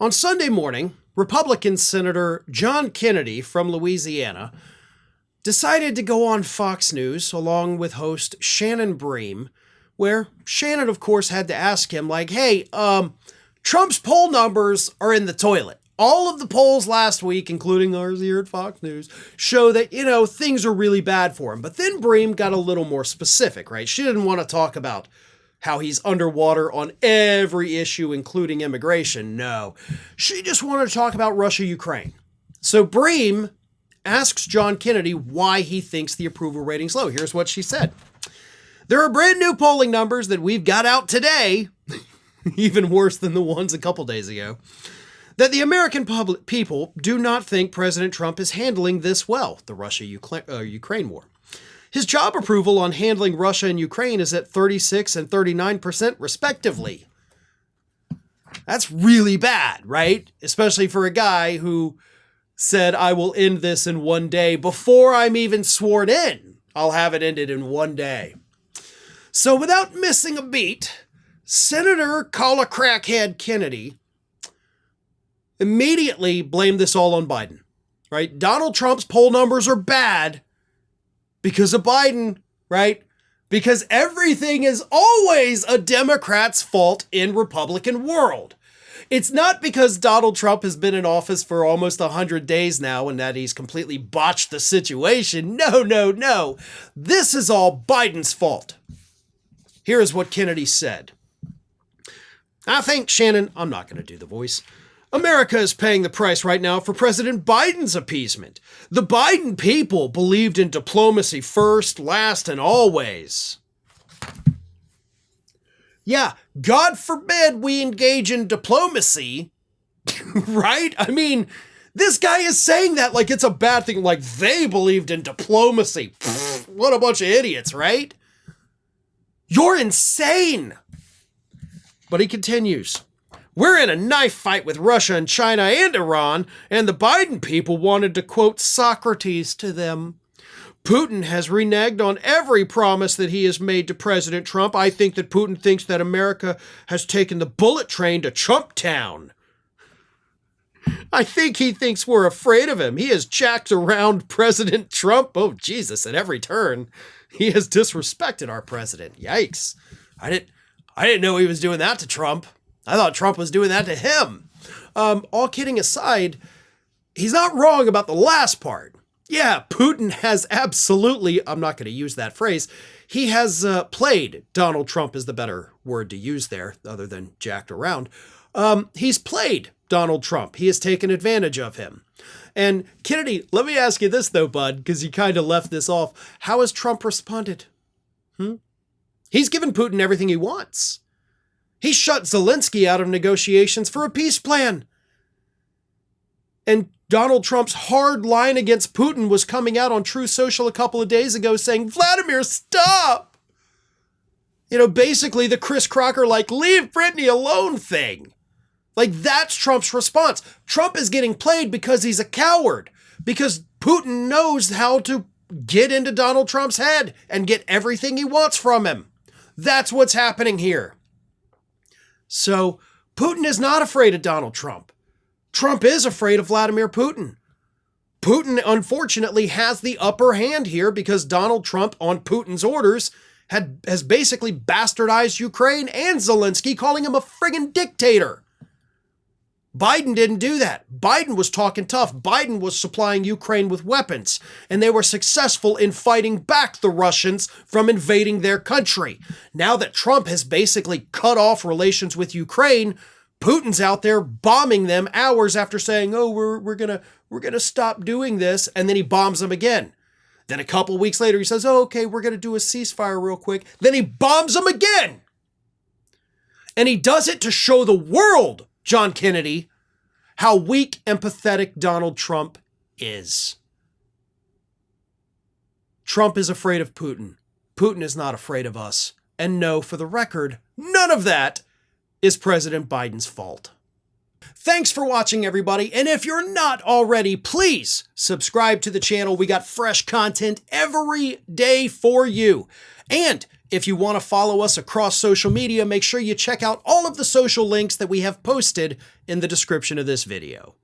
On Sunday morning, Republican Senator John Kennedy from Louisiana decided to go on Fox News along with host Shannon Bream, where Shannon, of course, had to ask him, like, hey, Trump's poll numbers are in the toilet. All of the polls last week, including ours here at Fox News, show that, things are really bad for him. But then Bream got a little more specific, right? She didn't want to talk about how he's underwater on every issue, including immigration. No, she just wanted to talk about Russia-Ukraine. So Bream asks John Kennedy why he thinks the approval rating's low. Here's what she said. There are brand new polling numbers that we've got out today, even worse than the ones a couple days ago, that the American people do not think President Trump is handling this well, the Russia-Ukraine war. His job approval on handling Russia and Ukraine is at 36 and 39% respectively. That's really bad, right? Especially for a guy who said, I will end this in one day before I'm even sworn in. I'll have it ended in one day. So without missing a beat, Senator Call a Crackhead Kennedy immediately blamed this all on Biden, right? Donald Trump's poll numbers are bad because of Biden, right? Because everything is always a Democrat's fault in Republican world. It's not because Donald Trump has been in office for almost 100 days now and that he's completely botched the situation. No. This is all Biden's fault. Here is what Kennedy said. I think, Shannon, I'm not going to do the voice. America is paying the price right now for President Biden's appeasement. The Biden people believed in diplomacy first, last, and always. Yeah, God forbid we engage in diplomacy, right? I mean, this guy is saying that like it's a bad thing, like they believed in diplomacy. Pfft, what a bunch of idiots, right? You're insane. But he continues. We're in a knife fight with Russia and China and Iran, and the Biden people wanted to quote Socrates to them. Putin has reneged on every promise that he has made to President Trump. I think that Putin thinks that America has taken the bullet train to Trump Town. I think he thinks we're afraid of him. He has jacked around President Trump. Oh, Jesus, at every turn. He has disrespected our president. Yikes. I didn't know he was doing that to Trump. I thought Trump was doing that to him. All kidding aside, he's not wrong about the last part. Yeah, Putin has absolutely, I'm not going to use that phrase, he has played, Donald Trump is the better word to use there, other than jacked around. He's played Donald Trump. He has taken advantage of him. And Kennedy, let me ask you this though, bud, because you kind of left this off. How has Trump responded? He's given Putin everything he wants. He shut Zelensky out of negotiations for a peace plan. And Donald Trump's hard line against Putin was coming out on Truth Social a couple of days ago saying, Vladimir, stop! Basically the Chris Crocker, leave Britney alone thing. That's Trump's response. Trump is getting played because he's a coward. Because Putin knows how to get into Donald Trump's head and get everything he wants from him. That's what's happening here. So Putin is not afraid of Donald Trump. Trump is afraid of Vladimir Putin. Putin, unfortunately, has the upper hand here because Donald Trump, on Putin's orders, has basically bastardized Ukraine and Zelensky, calling him a friggin' dictator. Biden didn't do that. Biden was talking tough. Biden was supplying Ukraine with weapons, and they were successful in fighting back the Russians from invading their country. Now that Trump has basically cut off relations with Ukraine, Putin's out there bombing them hours after saying, "Oh, we're gonna stop doing this," and then he bombs them again. Then a couple weeks later, he says, "Oh, okay, we're gonna do a ceasefire real quick." Then he bombs them again, and he does it to show the world, John Kennedy, how weak and pathetic Donald Trump is. Trump is afraid of Putin. Putin is not afraid of us. And no, for the record, none of that is President Biden's fault. Thanks for watching, everybody, and if you're not already, please subscribe to the channel. We got fresh content every day for you. And if you want to follow us across social media, make sure you check out all of the social links that we have posted in the description of this video.